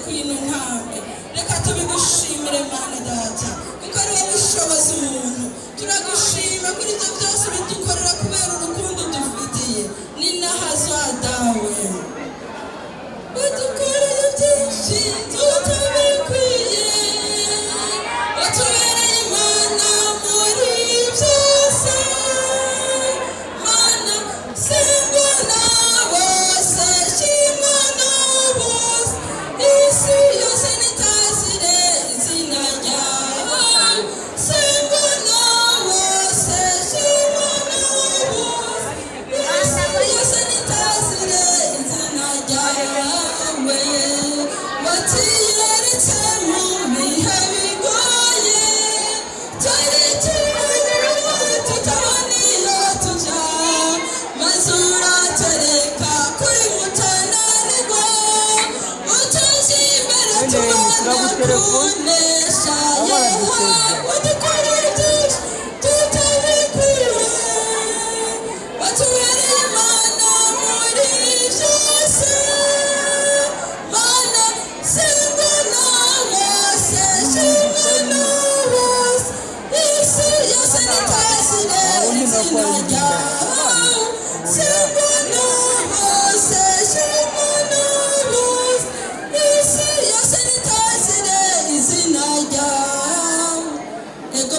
kwino ntambwe reka tubigushimire Mana data kuko ari wowe ushoboza umuntu turagushima kuri ibyo byose bidukorera kubera urukundo dufitiye ni nahazwa dawe udukoreye byinshi tutabikwiye watubereye Imana muri byose Mana singwa na bose shimwa na bose isi yose nitazire izina ryawe singwa na bose shimwa na bose isi yose nitazire izina ryawe watiyeretse mu bihe bigoye turi tutabona iyo tujya maze uratureka kuri mutananirwa utuje imbere tubona kunesha yewe udukorera byinshi tutabikwiye watubereye Imana muri byose Mana singwa na bose shimwa na bose isi yose nitazire izina ryawe singwa na bose shimwa na bose isi yose nitazire izina ryawe ego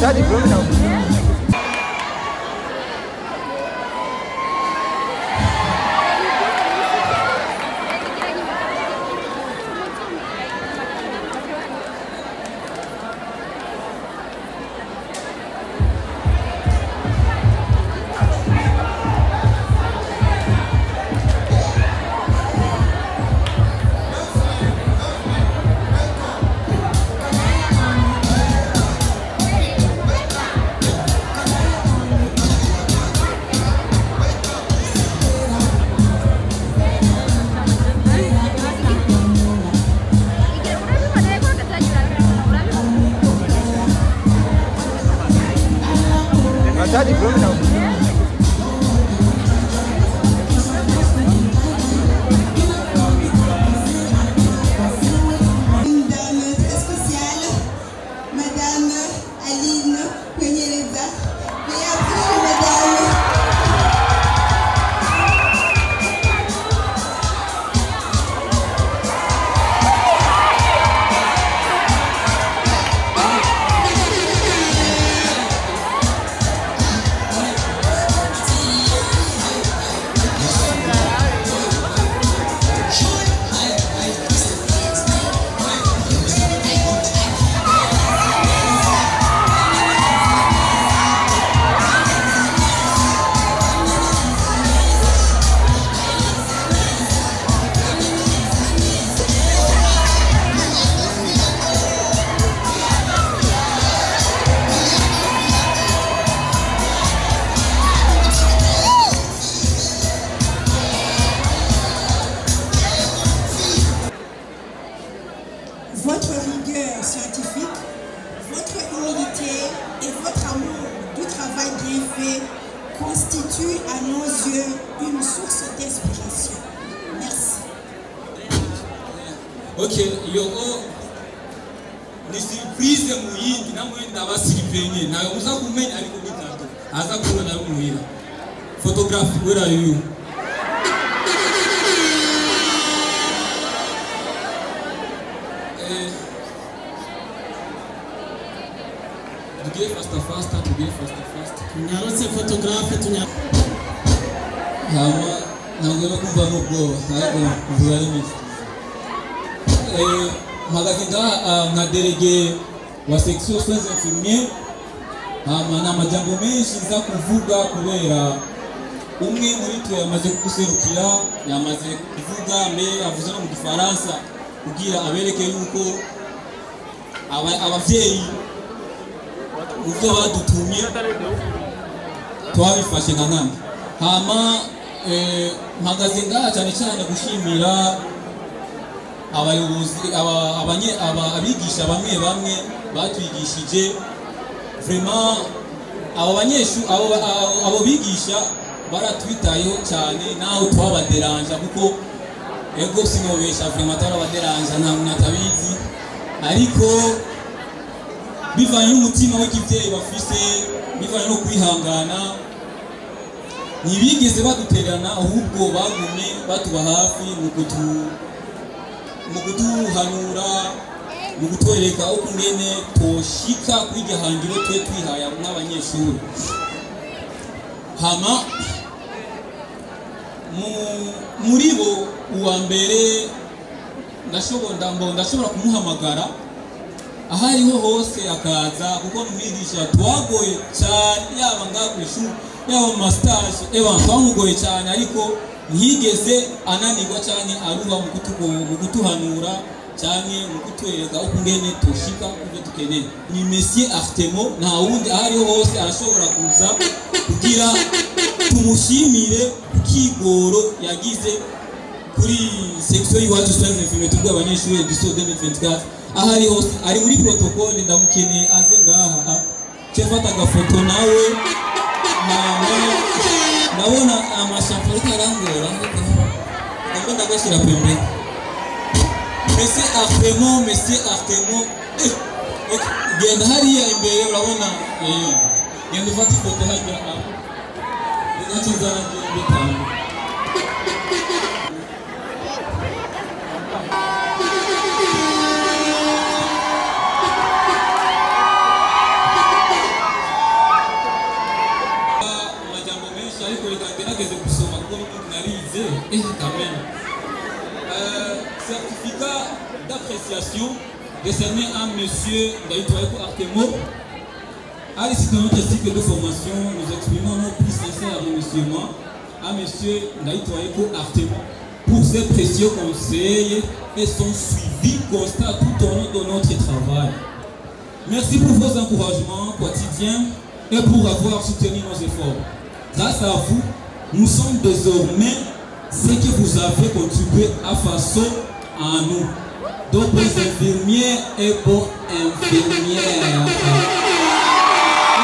Tadi belum tahu. Hata diplome na votre rigueur scientifique, votre humilité et votre amour du travail bien fait constituent à nos yeux une source d'inspiration. Merci. Ok, ni surprise muyindi namwe ndabasiripenye nawe uza kumenya ariko bitatu aza kubona muhira. Photograph, where are you? Today faster, today faster. Nyarose photographe tunya. Hama nangwe kumva nubwo ariko mvuga neza. Magazinda na délégué wa section soins infirmiers hama na majambo menshi nza kuvuga kubera umwe muri twe yamaze kuserukira yamaze kuvuga mbere avuze no mu Gifaransa kugira abereke yuko abavyeyi ubwo badutumye twabifashe nka namwe hama mpagaze ngaha cyane cyane gushimira abayobozi abigisha bamwe batwigishije vraiment abo banyeshu abo bigisha baratwitayeho cyane naho twabaderanja kuko ego sinobesha vraiment tarabaderanja nta muntu atabizi ariko bivanye n'umutima w'ikivyeyi bafise bivanye no kwihangana ntibigeze badutererana ahubwo bagumye batuba hafi mu kuduhanura mu kutwereka uko ngene toshika kwijya hangiro twe twihaye n'abanyeshuri hama muri bo uwa mbere ndashobora kumuhamagara ahariho hose akaza kuko n'umwigisha twagoye cyane yaba ngaho ku ishuri yaba mu mastage twamugoye cyane ariko ntiyigeze ananirwa cyane aruha mu kutuhanura cyane mu kutwereka uko ngene toshika kubyo dukeneye ni Monsieur Artemo nta wundi ahariho hose arashobora kuza kugira tumushimire kigoro yagize kuri section y'iwacu soins infirmiers tubwo abanyeshuri du 2024 ahari hose ari muri protocole ndamukeneye aze ngaha cefata gafoto nawe ndabona amashapo arangora ndabona ndagashira pembe Monsieur Artemo genda hariya imbere urabona genda ufata ifoto hajya inakizana bitanu certificat d'appréciation décerné à Monsieur Ndaïtoaeko Artemo. À l'issue de notre cycle de formation, nous exprimons nos plus sincères remerciements à Monsieur Ndaïtoaeko Artemo pour ses précieux conseils et son suivi constant tout au long de notre travail. Merci pour vos encouragements quotidiens et pour avoir soutenu nos efforts. Grâce à vous, nous sommes désormais ce que vous avez contribué à façon à nous, donc bons infirmiers et bons infirmières. Nous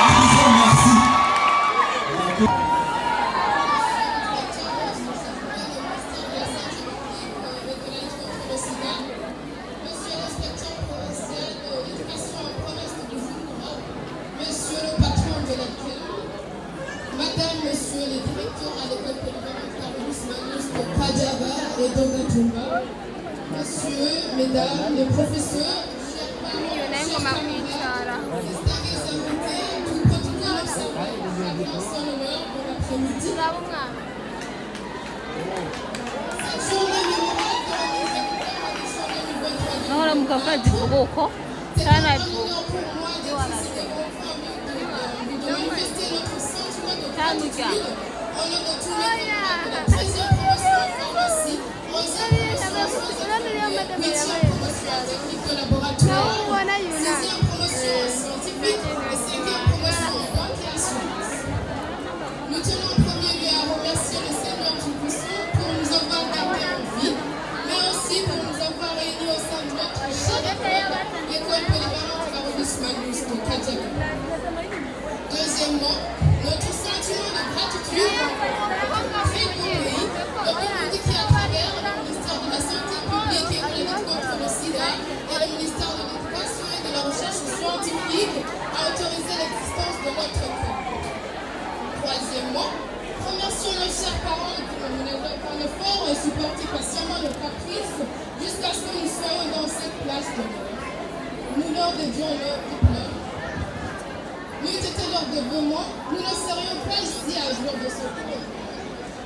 vous disons merci les directeurs à l'école polyvalente Carolus Magnus de Kajaga et d'Ogatumba, messieurs, mesdames, les professeurs, chers parents, chers camarades, distingués invités, tout protocole observé, chacun son honneur pour l'après-midi. Cette journée mémorable de la mise en édition 2023. Ahora mkafati boko sana ipo manifester notre sentiment de gratitude en lieu de tous les camarades de la 13e promotion en pharmacie, 11e promotion en soins infirmiers, 8e promotion en technique de laboratoire, 6e promotion en scientifique et 5e promotion en banque et assurance. Nous tenons en premier lieu à remercier le Seigneur Tout-Puissant pour nous avoir gardés en vie, mais aussi pour nous avoir réunis au sein de notre chère école polyvalente Carolus Magnus de Kajaga. Deuxièmement, notre sentiment de gratitude envers notre très beau pays, le pays qui, à travers le ministère de la Santé publique et de la lutte contre le sida et le ministère de l'Éducation et de la Recherche scientifique, a autorisé l'existence de notre école. Troisièmement, remercions nos chers parents qui nous menaient par l'effort et supporté patiemment nos caprices jusqu'à ce que nous soyons dans cette place d'honneur. Nous leur dédions leur diplôme. N'eût été leur dévouement, nous ne serions pas ici à jour de ce cours.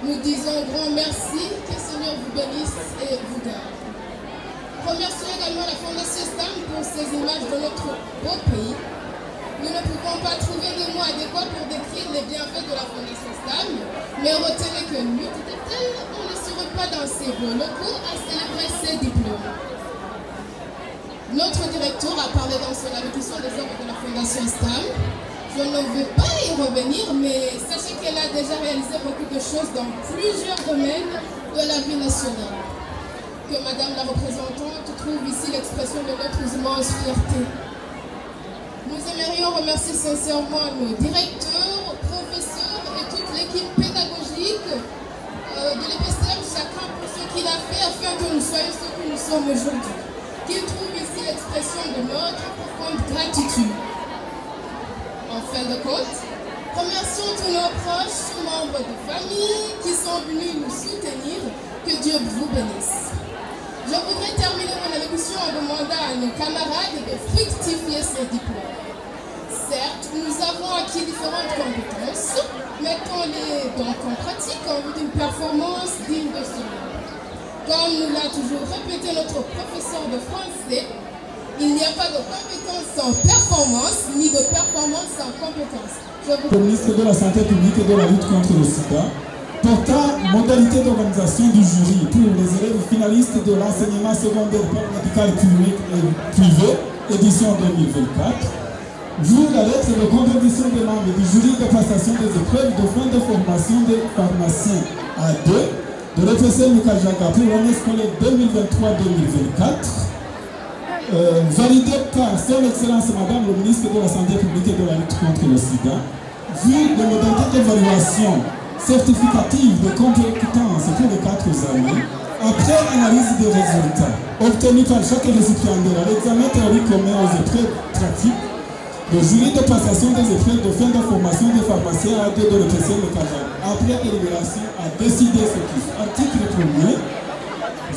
Nous disons grand merci, que le Seigneur vous bénisse et vous garde. Remercions également la Fondation STAM pour ces images de notre beau pays. Nous ne pouvons pas trouver de mots adéquats pour décrire les bienfaits de la Fondation STAM, mais retenez que n'eût été tel, on ne serait pas dans ces beaux locaux à célébrer ces diplômes. Notre directeur a parlé dans son allocution des œuvres de la Fondation STAM. Je ne veux pas y revenir, mais sachez qu'elle a déjà réalisé beaucoup de choses dans plusieurs domaines de la vie nationale. Que Madame la représentante trouve ici l'expression de notre immense fierté. Nous aimerions remercier sincèrement nos directeurs, professeurs et toute l'équipe pédagogique de l'EPSTM, chacun pour ce qu'il a fait afin que nous soyons ce que nous sommes aujourd'hui. Qu'il trouve ici l'expression de notre profonde gratitude. En fin de compte, remercions tous nos proches, membres de famille qui sont venus nous soutenir. Que Dieu vous bénisse. Je voudrais terminer mon allocution en demandant à nos camarades de fructifier ces diplômes. Certes, nous avons acquis différentes compétences, mettons-les donc en pratique en vue d'une performance digne de ce nom. Comme nous l'a toujours répété notre professeur de français, il n'y a pas de compétence sans performance, ni de performance sans compétence. Le ministre de la Santé publique et de la lutte contre le sida, portant modalité d'organisation du jury pour les élèves finalistes de l'enseignement secondaire paramédical public et privé, édition 2024, joue la lettre de contribution des membres du jury de passation des épreuves de fin de formation des pharmaciens A2 de l'EPSM Kajaga pour l'année scolaire 2023-2024. Validé par son Excellence Madame le ministre de la Santé publique et de la lutte contre le sida, vu les modalités d'évaluation certificative de compétences pour les 4 années, après analyse des résultats obtenus par chaque récipiendaire à l'examen théorique commun aux épreuves pratiques, le jury de passation des épreuves de fin de formation des pharmaciens A2 de l'EPSM Kajaga, après délibération, a décidé ce qui est article 1er.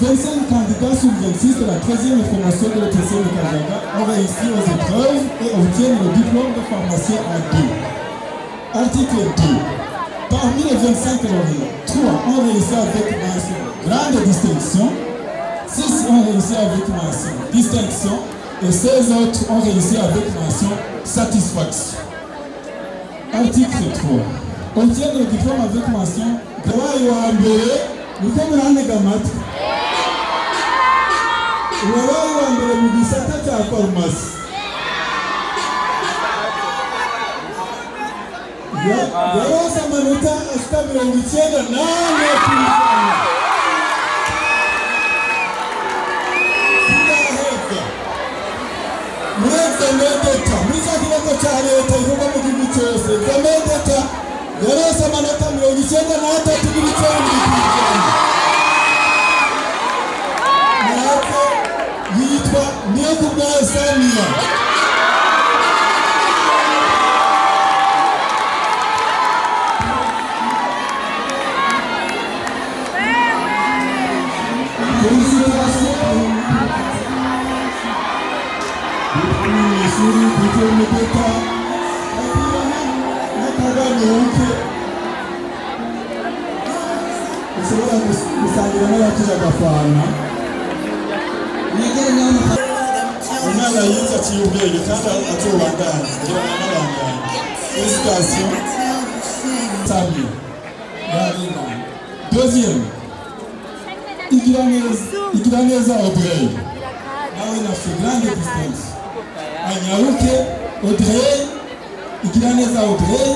25 candidats sur 26 de la 13e formation de l'EPSM Kajaga ont réussi aux épreuves et obtiennent le diplôme de pharmacien A2. Article 2. Parmi les 25 lauréats, 3 ont réussi avec mention grande distinction, 6 ont réussi avec mention distinction et 16 autres ont réussi avec mention satisfaction. Article 3. Obtiennent le diplôme avec mention wabaye wa mbere mu gisata cya farumasi yarose amanota ashika 98 muri examen d'etat muri cya kibazo cya leta ivuga mu gihugu cyose examen d'etat yarose amanota 93 yitwa Niyokubwayo Samiya. bashobora gusangira n'abakuze agafana umwana yize aciye ubwenge kandi atubandanya kugira ngo n'abandanya félicitations Sami Yarina deuxième Igiraneza Audrey nawe nafite grande distance anyaruke Audrey Igiraneza Audrey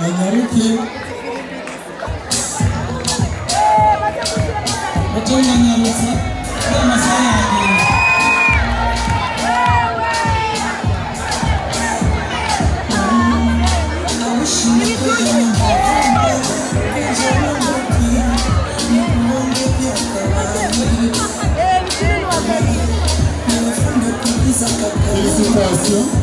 anyaruke Otonga nyarutsa amasaha yagenda Félicitations.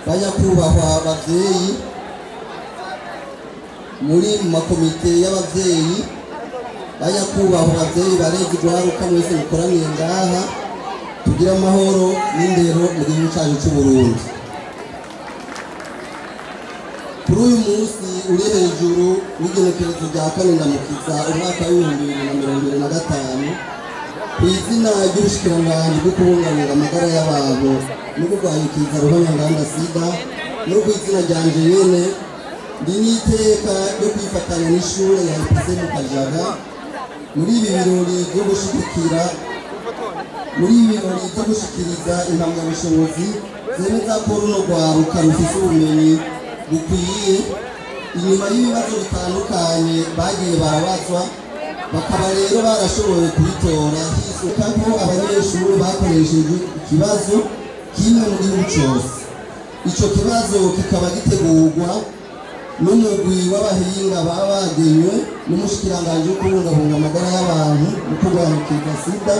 banyakubahwa abavyeyi muri makomite y'abavyeyi banyakubahwa abavyeyi barezi guharuka mwese mukoraniye ngaha tugira amahoro n'indero mu gihugu cyacu cy'u Burundi. Kuri uyu munsi uri hejuru w'igenekerezo rya kane ndamukiza umwaka w'2025 ku izina ry'ubushikiranganji bwo kubungabunga amagara y'abantu no kurwanya ikiza ruhonyanganda sida no ku izina ryanje nyene ndi n'iteka ryo kwifatanya n'ishure ya EPC mu Kajaga muri ibi birori byo gushikiriza impamyabushobozi zemeza ko runo rwaruka rufise ubumenyi bukwiye inyuma y'ibibazo bitandukanye bagiye barabazwa bakaba rero barashoboye kubitora hisuka ko abanyeshuri bakoresheje ikibazo kimwe mu gihugu cyose. Ico kibazo kikaba gitegurwa n'umugwi w'abahinga baba bagenywe n'umushikiranganji wo kubungabunga amagara y'abantu mu kurwanya sida.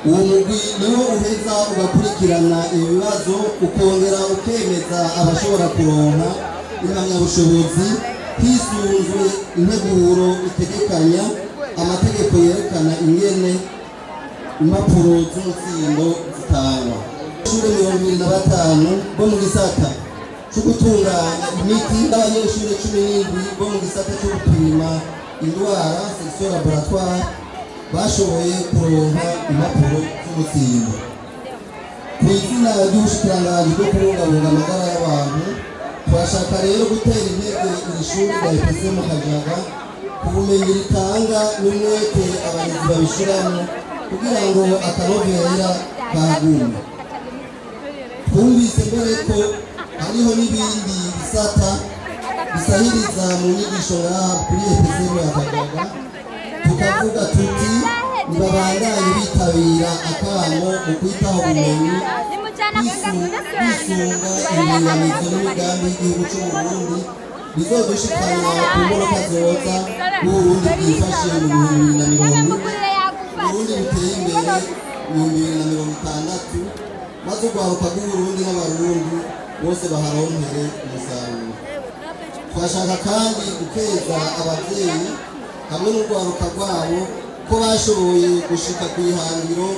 Uwo mugwi niwo uheza ugakurikirana ibibazo ukongera ukemeza abashobora kuronka impamyabushobozi hisunzwe integuro itegekanya amategeko yerekana ingene impapuro z'umutsindo zitangwa. Abanyeshuri 25 bo mu gisata cyo gutunganya imiti n'abanyeshuri 17 bo mu gisata cyo gupima indwara section laboratoire bashoboye kuronka impapuro z'umutsindo. Ku izina ry'ubushikiranganji bwo kubungabunga amagara y'abantu twashaka rero gutera intege iri shuri rya EPC mu Kajaga ku bumenyi ritanga n'umwete abayobozi babishiramo kugira ngo akanovera kagume. Twumvise mbere ko hariho n'ibindi bisata bisahiriza mu nyigisho ngaha kuri EPC ya Kajaga, tukavuga tuti nibabandanye bitabira akamo mu kwitaho ubumenyi bisunga ibimenyetso n'imigambi y'igihugu cy'Uburundi bizodushikana ku mboneka zoza Burundi bwifashe mu 2040, Burundi buteye imbere mu 2060, maze urwaruka rw'Uburundi n'Abarundi bose baharonkere umusaruro. Twashaka kandi gukeza abavyeyi hamwe n'urwaruka rwabo ko bashoboye gushika ku ihangiro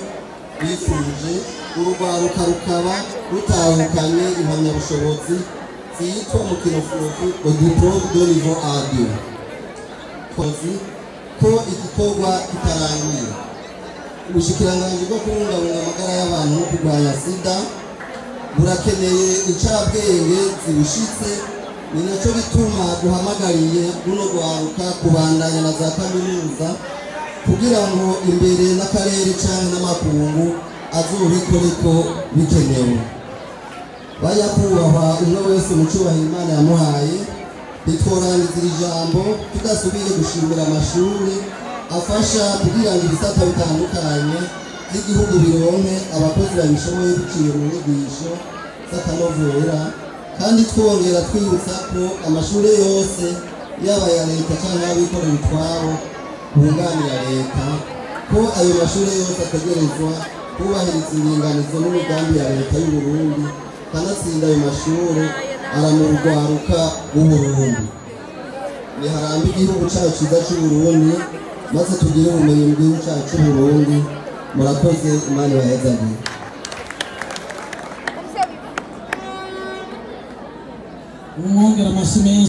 bifuje. Urugwaruka rukaba rutahukanye impamyabushobozi zitwa mu kinofunofu au diplôme de niveau A2. Twazi ko igikorwa kitarangiye. Ubushikiranganji bwo kubungabunga amagara y'abantu no kurwanya sida burakeneye incabwenge zibushitse, ni nacyo bituma duhamagariye runo rwaruka kubandanya na za kaminuza kugira ngo imbere n'akarere canke n'amakungu azobikoreko bikenewe. Bayakubahwa umwe wese mu cubahiro Imana yamuhaye, bitworangiza ijambo tudasubiye gushimira amashuri afasha kugira ngo ibisata bitandukanye by'igihugu bironke abakozi babishoboye biciye mu nyigisho z'akanovera, kandi twongera twibutsa ko amashuri yose yaba ya leta cyangwa abikorera utwabo bunganira leta, ko ayo mashuri yose ategerezwa kubahiriza indinganizo n'imigambi ya leta y'u Burundi, kanatsinda ayo mashuri aramurwaruka w'Uburundi. Niharambe igihugu cyacu cyiza cy'u Burundi, maze tugire ubumenyi mu gihugu cyacu cy'u Burundi. Murakoze, Imana ibahezagire. Umwongera amashyi menshi.